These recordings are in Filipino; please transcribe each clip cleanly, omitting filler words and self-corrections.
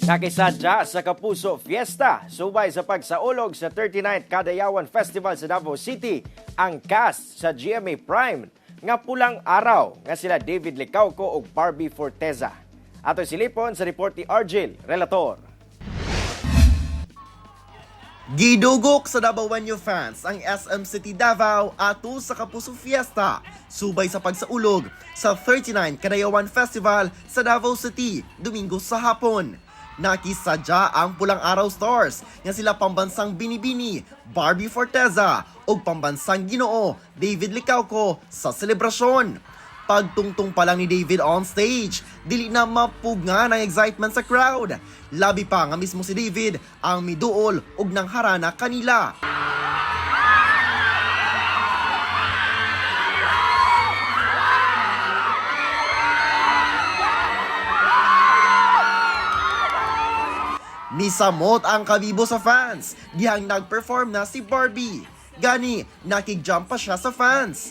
Nakisadya sa Kapuso Fiesta, subay sa pagsaulog sa 39th Kadayawan Festival sa Davao City, ang cast sa GMA Prime nga pulang araw nga sila David Licauco ug Barbie Forteza. Ato silipon sa report ni Argel Relator. Gidugok sa Davaoanyo fans ang SM City Davao ato sa Kapuso Fiesta, subay sa pagsaulog sa 39 Kadayawan Festival sa Davao City, Domingo sa hapon. Nakisadya ang Pulang Araw Stars nga sila pambansang Binibini, Barbie Forteza ug pambansang Ginoo, David Licauco sa selebrasyon. Pagtungtong pa lang ni David on stage, dili na mapugna ng excitement sa crowd. Labi pa nga mismo si David ang miduol ug nang harana kanila. Misamot ang kabibo sa fans, dihang nag-perform na si Barbie. Gani, nakig-jump pa siya sa fans.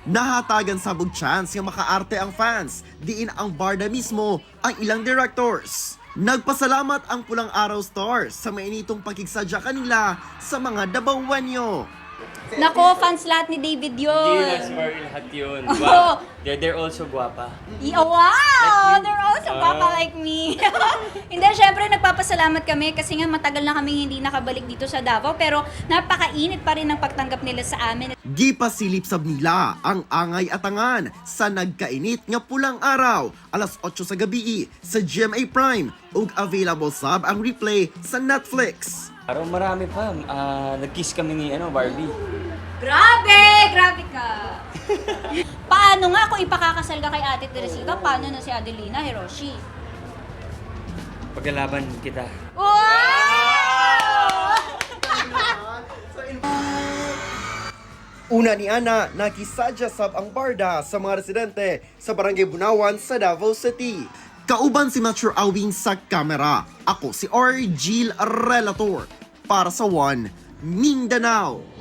Nahatagan sabog chance nga makaarte ang fans, diin ang Barda mismo ang ilang directors. Nagpasalamat ang Pulang Araw Stars sa mainitong pagkigsadya kanila sa mga Davaoanyo. Nako, fans lahat ni David yun. Yes, Maril, lahat yun. Oo. Wow. They're also guwapa. Wow! They're also papa like me. Hindi, syempre nagpapasalamat kami kasi nga matagal na kami hindi nakabalik dito sa Davao pero napakainit pa rin ang pagtanggap nila sa amin. Gipasilip sab nila ang angay atangan sa nagkainit nga Pulang Araw alas 8 sa gabi sa GMA Prime ug available sab ang replay sa Netflix. Pero marami pa. Nag-kiss kami ni Barbie. Grabe! Grabe ka! Paano nga kung ipakakasal ka kay Ate Teresita, paano na si Adelina Hiroshi? Paglalaban kita. Wow! Una ni Ana, nakisadya sab ang Barda sa mga residente sa Barangay Bunawan sa Davao City. Kauban si Metro Awing sa kamera. Ako si Argel Relator para sa One Mindanao.